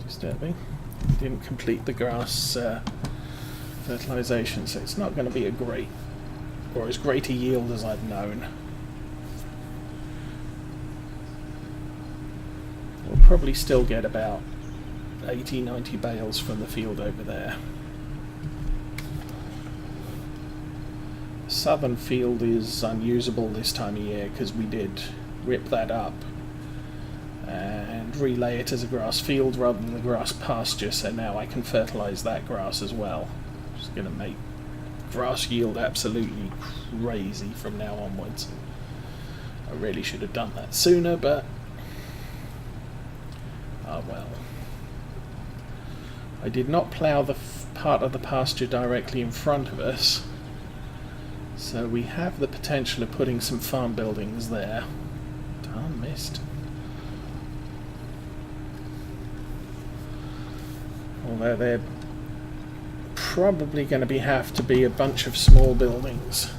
disturbing. Didn't complete the grass fertilisation, so it's not going to be a great, or as great a yield as I've known. We'll probably still get about 80-90 bales from the field over there. The southern field is unusable this time of year because we did rip that up and relay it as a grass field rather than a grass pasture, so now I can fertilise that grass as well. It's going to make grass yield absolutely crazy from now onwards. I really should have done that sooner, but oh well. I did not plough the part of the pasture directly in front of us, so we have the potential of putting some farm buildings there. Darn missed. Although they're probably going to have to be a bunch of small buildings,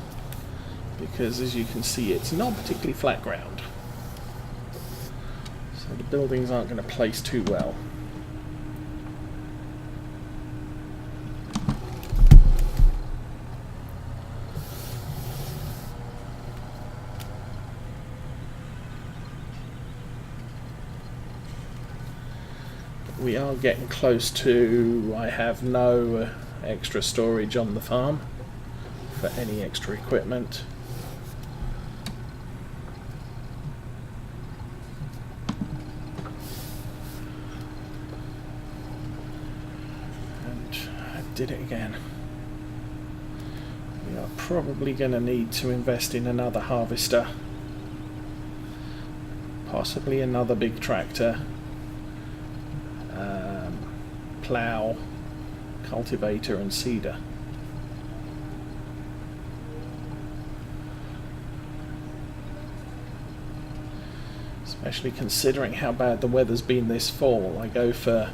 because as you can see it's not particularly flat ground, so the buildings aren't going to place too well. We are getting close to, I have no extra storage on the farm for any extra equipment. And I did it again. We are probably going to need to invest in another harvester, possibly another big tractor. Plough, cultivator and seeder. Especially considering how bad the weather's been this fall. I go for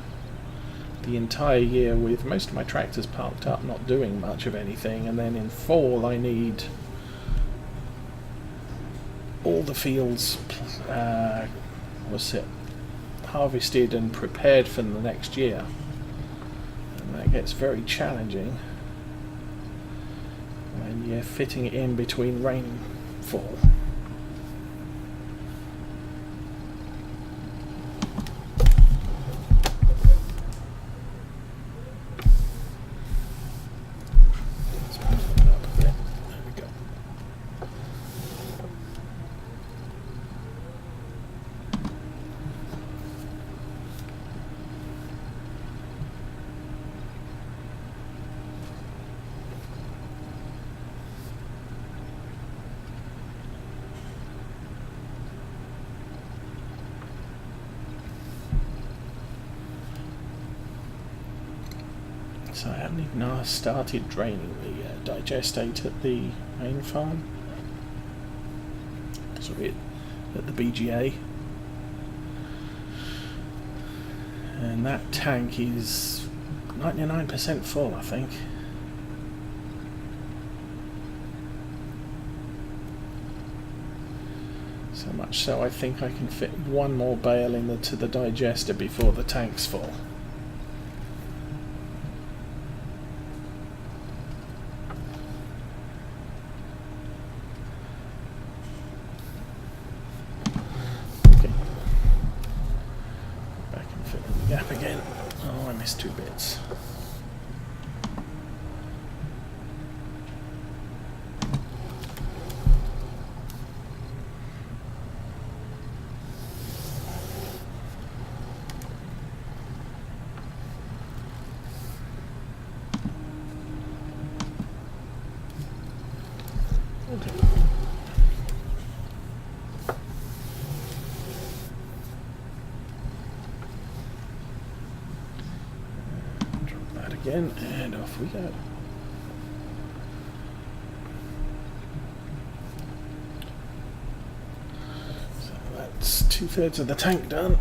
the entire year with most of my tractors parked up, not doing much of anything, and then in fall I need all the fields harvested and prepared for the next year. That gets very challenging when you're fitting it in between rainfall. Let's move it up a bit. There we go. So I haven't even started draining the digestate at the main farm. Sorry, at the BGA. And that tank is 99% full, I think. So much so I think I can fit one more bale into the digester before the tank's full. Gap again. Oh, I missed 2 bits. Okay. Again, and off we go. So that's 2/3 of the tank done.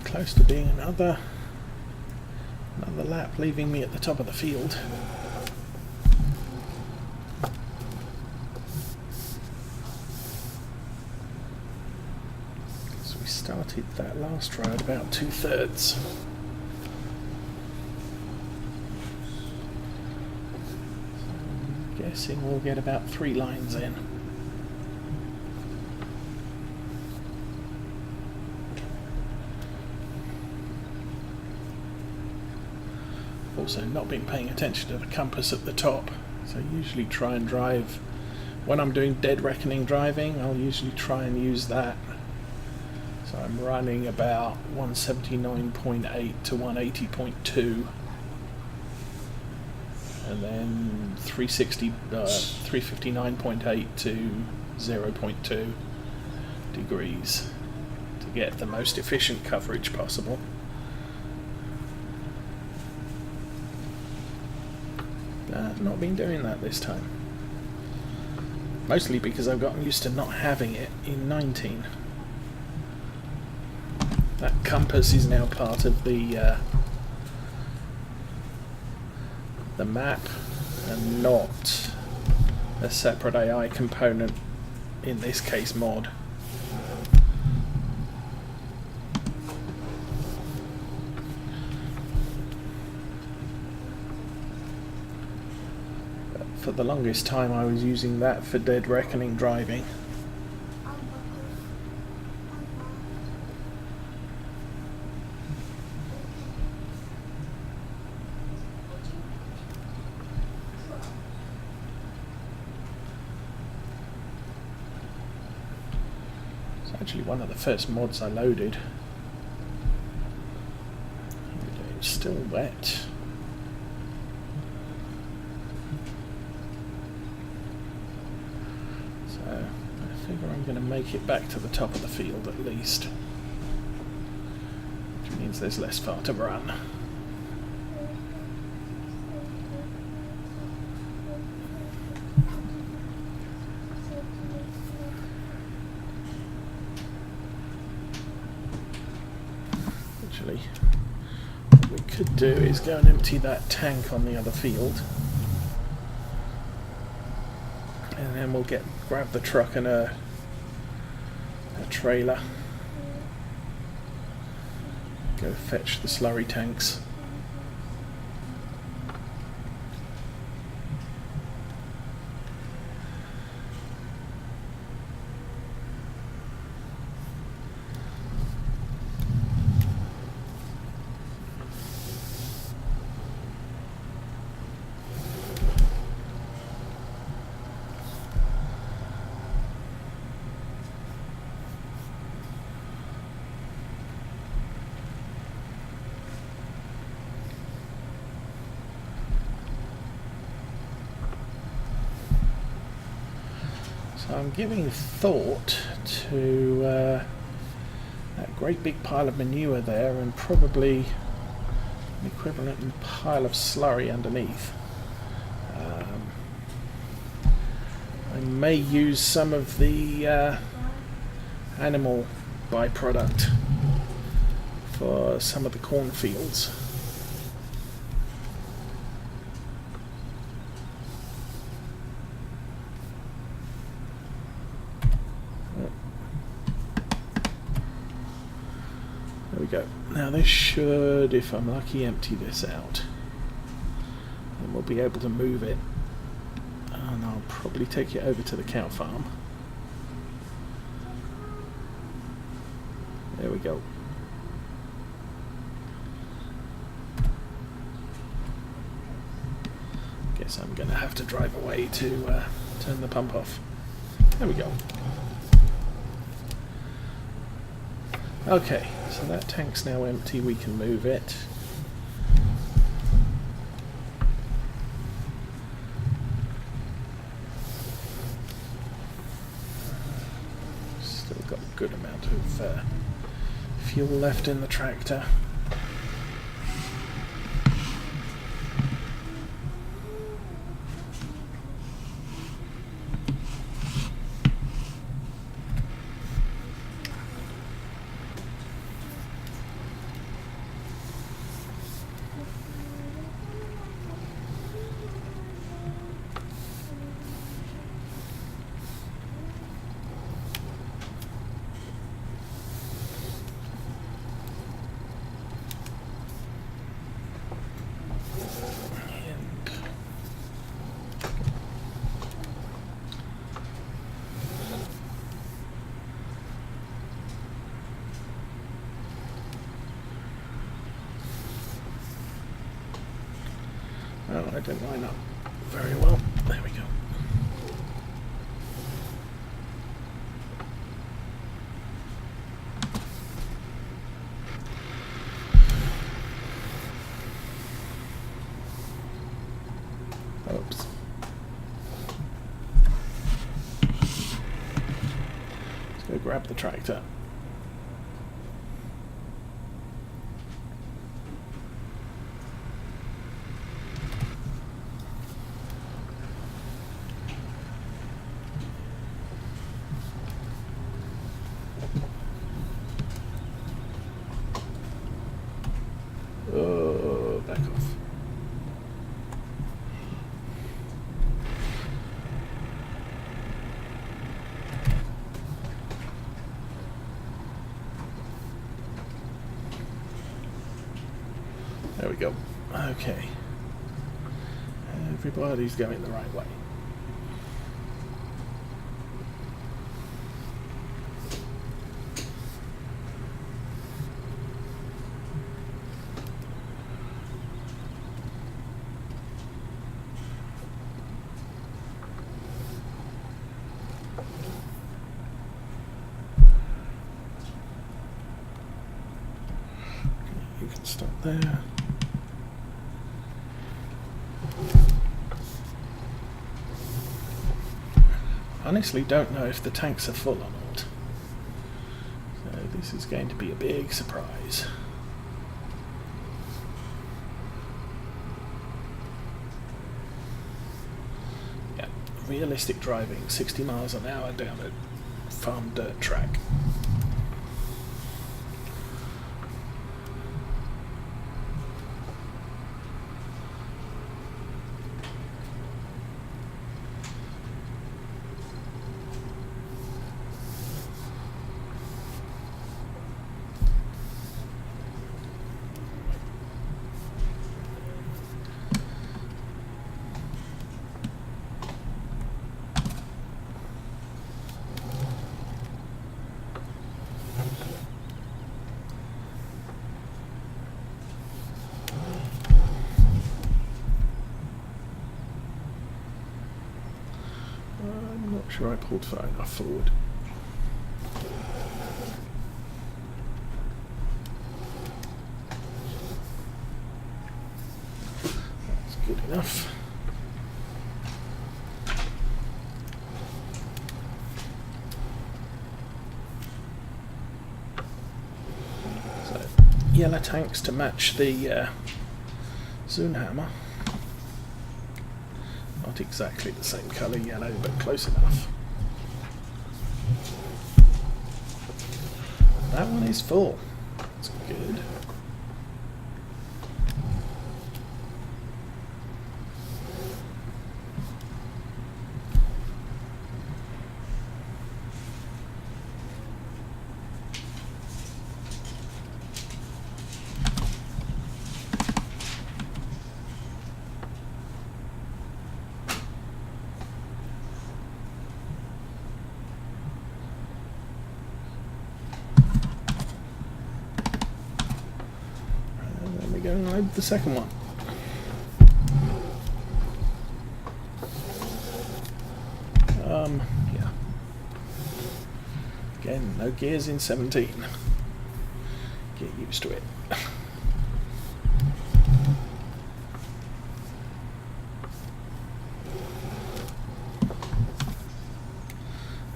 pretty close to being another lap, leaving me at the top of the field. So we started that last row at about 2/3. Guessing we'll get about 3 lines in. Also not been paying attention to the compass at the top, so I usually try and drive when I'm doing dead reckoning driving. I'll usually try and use that, so I'm running about 179.8 to 180.2, and then 359.8 to 0.2 degrees to get the most efficient coverage possible. Not been doing that this time, mostly because I've gotten used to not having it in 19. That compass is now part of the map and not a separate AI component, in this case mod. For the longest time I was using that for dead reckoning driving. It's actually one of the first mods I loaded. It's still wet. I'm going to make it back to the top of the field at least, which means there's less far to run. Actually, what we could do is go and empty that tank on the other field, and then we'll grab the truck and a trailer, go fetch the slurry tanks. I'm giving thought to that great big pile of manure there, and probably an equivalent pile of slurry underneath. I may use some of the animal byproduct for some of the cornfields. There we go. Now this should, if I'm lucky, empty this out, and we'll be able to move it, and I'll probably take it over to the cow farm. There we go. Guess I'm going to have to drive away to turn the pump off. There we go. Okay, so that tank's now empty, we can move it. Still got a good amount of fuel left in the tractor. I didn't line up very well. There we go. Oops. Let's go grab the tractor. Oh, back off. There we go. Okay. Everybody's going the right way. You can stop there. Honestly don't know if the tanks are full or not. So this is going to be a big surprise. Yeah, realistic driving, 60 miles an hour down a farm dirt track. I'm not sure I pulled far enough forward. That's good enough. So, yellow tanks to match the Zoonhammer. Not exactly the same colour yellow, but close enough. That one is full. That's good. Go and load the second one. Yeah. Again, no gears in 17. Get used to it.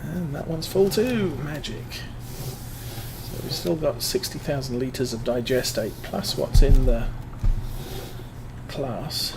And that one's full too. Magic. We've still got 60,000 litres of digestate plus what's in the class.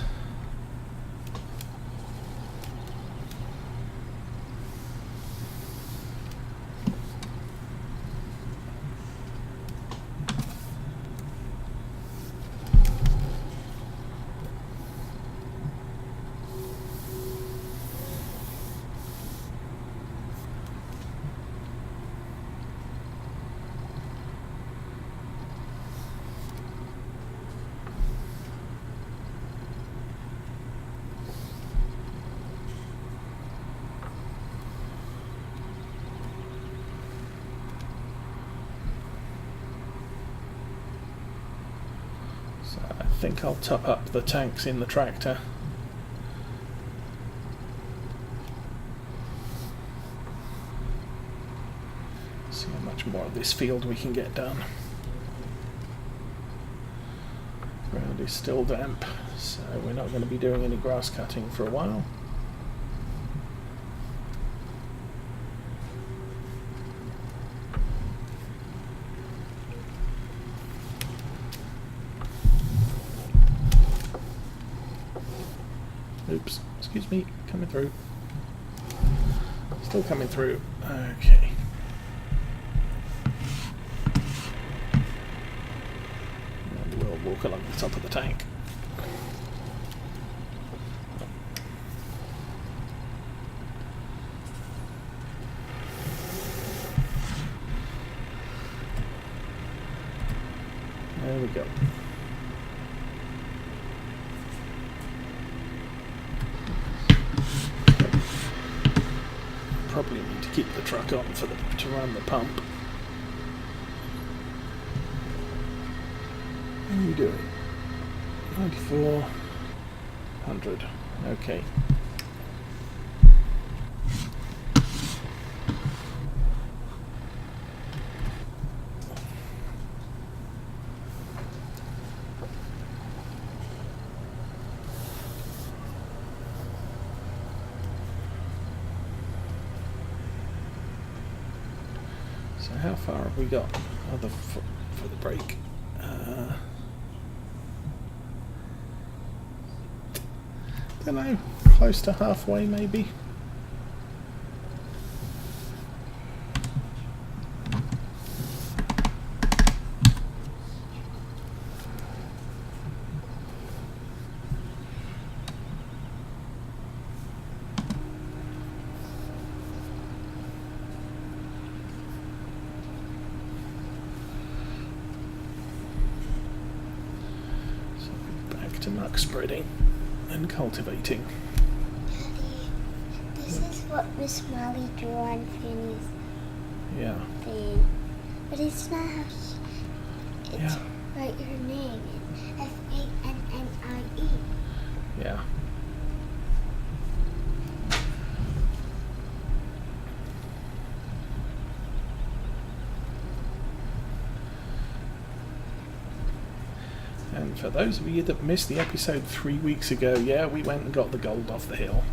I think I'll top up the tanks in the tractor See how much more of this field we can get done. Ground is still damp, so we're not going to be doing any grass cutting for a while. Oops, excuse me, coming through. Still coming through. Okay. And we'll walk along the top of the tank. There we go. Probably need to keep the truck on for to run the pump. How are you doing? 9400. Okay. So how far have we got? Other for the break. Don't know, close to halfway maybe. Muck spreading and cultivating. Daddy, this is what Miss Molly drew on Fanny's thing. But it's not how it's write her name. Fannie. Yeah. And for those of you that missed the episode 3 weeks ago, yeah, we went and got the gold off the hill.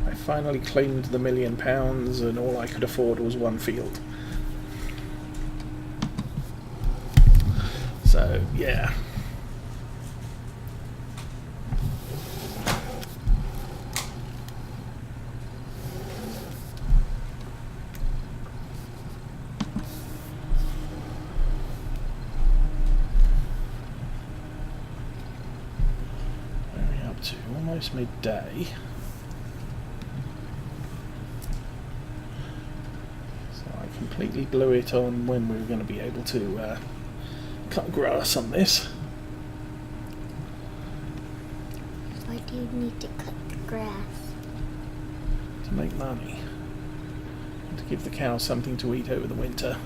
I finally claimed the £1 million and all I could afford was one field. So, yeah. Almost midday. So I completely blew it on when we were going to be able to cut grass on this. Why do you need to cut the grass? To make money. And to give the cows something to eat over the winter.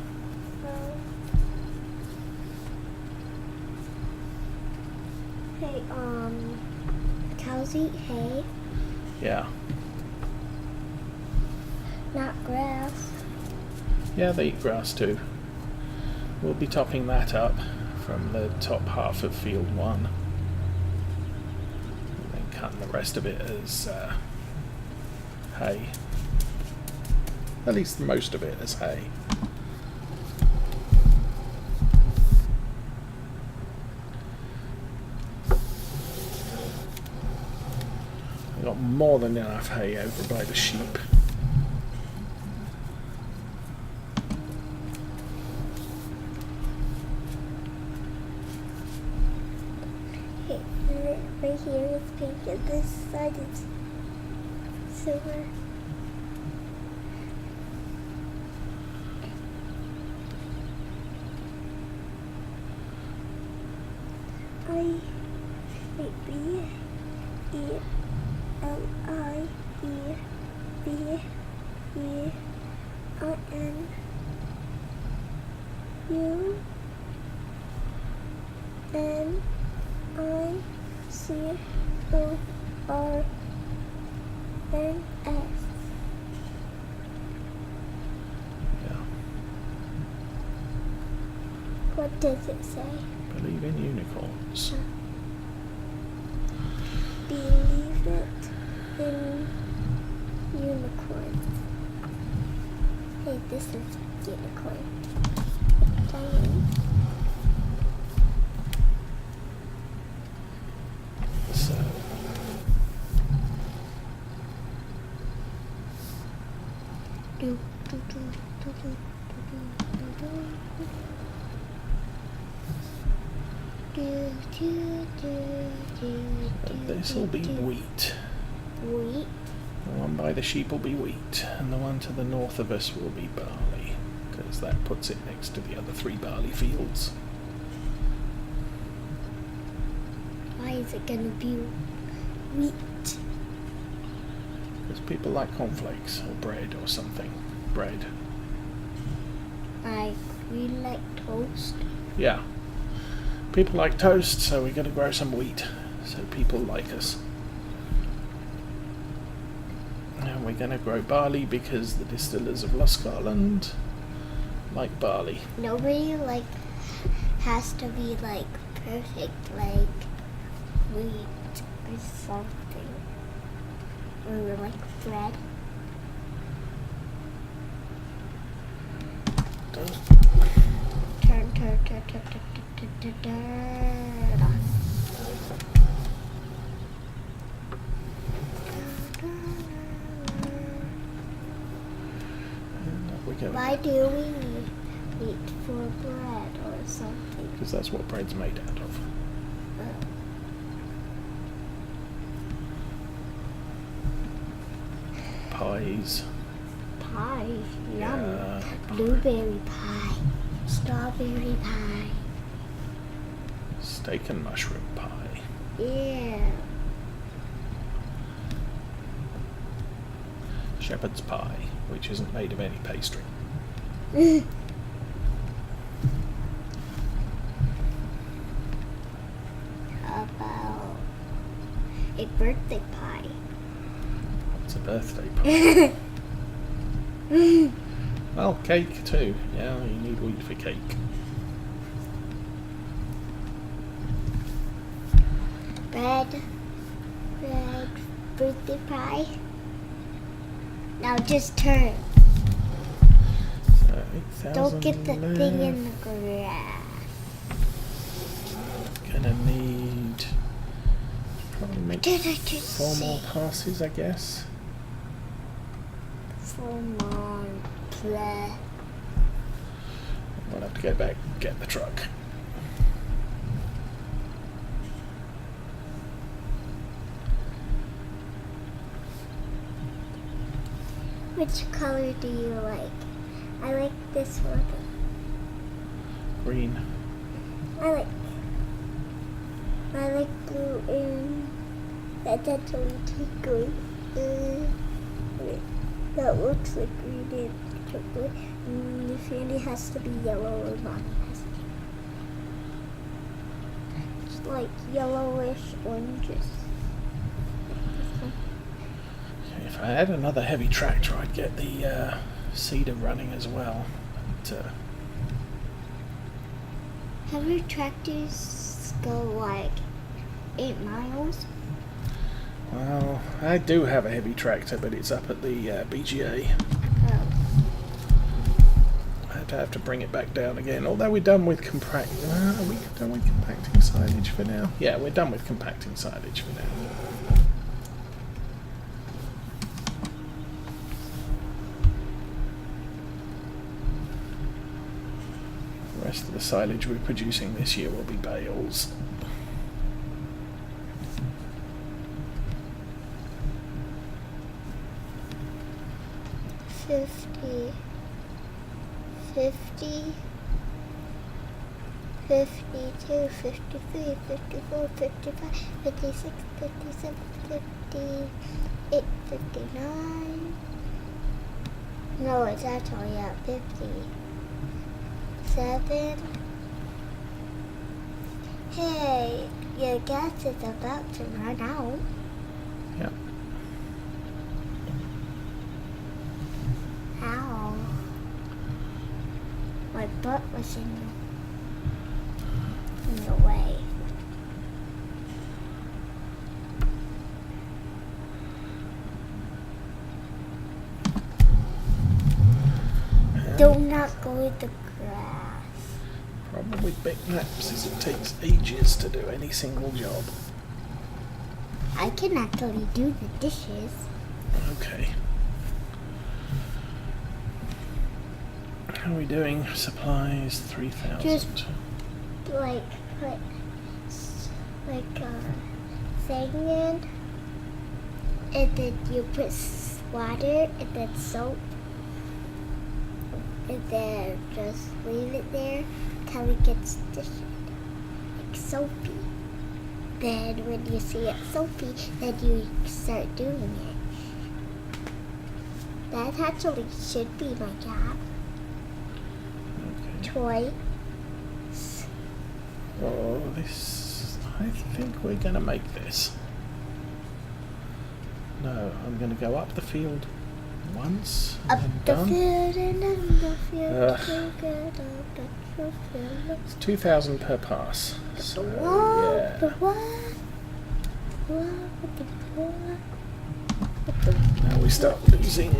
Hey, cows eat hay? Yeah. Not grass. Yeah, they eat grass too. We'll be topping that up from the top half of field 1. And then cutting the rest of it as hay. At least most of it as hay. Got more than enough hay over by the sheep. Hey, right here is pink and this side is silver. I-E-B-E-I-N-U-N C-O-R-N-S. Yeah. What does it say? Believe in unicorns. Believe it in unicorns. Hey, this is a unicorn. So. This will be wheat. Wheat? The one by the sheep will be wheat, and the one to the north of us will be barley, because that puts it next to the other 3 barley fields. Why is it gonna be wheat? Because people like cornflakes or bread or something. Bread. We like toast. Yeah. People like toast, so we're going to grow some wheat, so people like us. And we're going to grow barley because the distillers of Luscarland like barley. Nobody has to be perfect wheat or something. Or bread. Turn. Why do we need wheat for bread or something? Because that's what bread's made out of. Pies. Pie, yum. Yeah. Blueberry pie, strawberry pie. Steak and mushroom pie. Yeah. Shepherd's pie, which isn't made of any pastry. How about a birthday pie? What's a birthday pie? Well, cake too. Yeah, you need wheat for cake. Bread, birthday pie. Now just turn. So 8,000 Don't get the left. thing in the grass. Gonna need probably make 4 more passes, I guess. 4 more. Bleh. We'll have to go back and get the truck. Which color do you like? I like this one. Green. I like blue and that's actually green. That looks like green and chocolate. And the candy has to be yellow or not. It's like yellowish oranges. If I had another heavy tractor, I'd get the seeder running as well. But, heavy tractors go 8 miles? well, I do have a heavy tractor, but it's up at the BGA. Oh. I'd have to bring it back down again. Although we're done with compacting. Are we done with compacting silage for now? Yeah, we're done with compacting silage for now. The rest of the silage we're producing this year will be bales. Fifty, 52, 53, 54, 55, 56, 57, 58, 59. No, it's actually at 57. Hey, your gas is about to run out. Yeah. Ow. My butt was in the way. Do not go with the grass. Probably big naps as it takes ages to do any single job. I can actually do the dishes. Okay. How are we doing? Supplies, 3,000. Just like put like a thing in, and then you put water and then soap, and then just leave it there till it gets like soapy. Then when you see it soapy, then you start doing it. That actually should be my job. Okay. Choice. Oh, this... I think we're going to make this. No, I'm going to go up the field once. Up and the done. field and down the field. It's 2,000 per pass. So, The yeah. The Now we start losing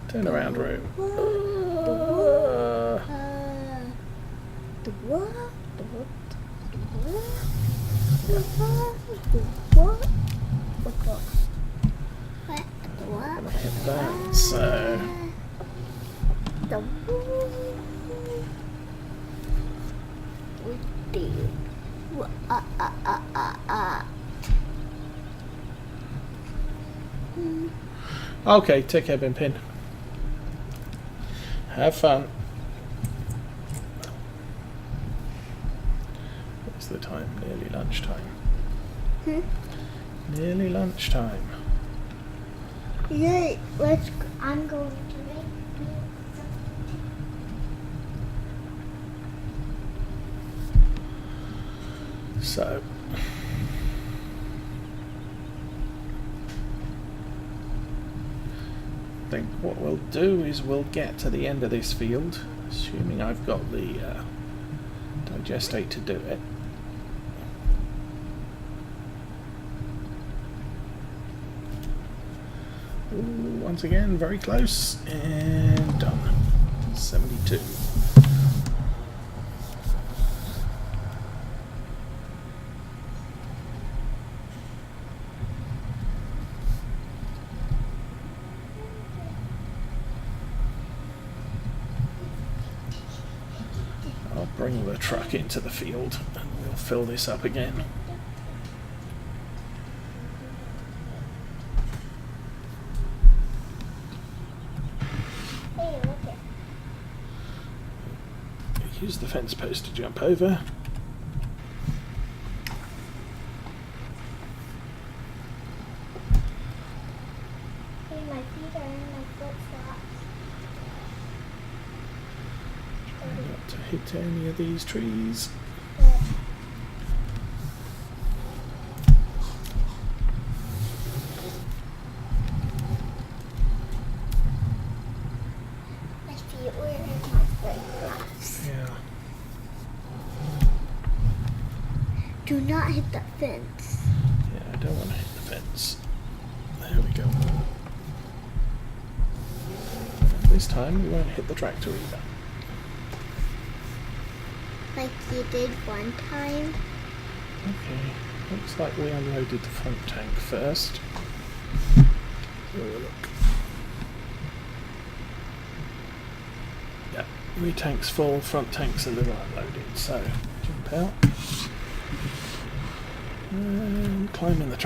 turnaround room. I'm gonna hit that, so okay, take care, Bin. Have fun. What's the time? Nearly lunchtime. Nearly lunchtime. Yeah, I'm going to make me some. So I think what we'll do is we'll get to the end of this field, assuming I've got the digestate to do it. Ooh, once again, very close, and done. 72. I'll bring the truck into the field and we'll fill this up again. Hey, look it. Use the fence post to jump over. Hey, my feet are in my flip-flops. Not to hit any of these trees. My feet were in my flip-flops. Yeah. Do not hit the fence. Yeah, I don't want to hit the fence. There we go. And this time we won't hit the tractor either. Like you did one time. Okay, looks like we unloaded the front tank first. Have a look. Yeah, rear tank's full, front tank's a little unloaded, so jump out. And climb in the tractor.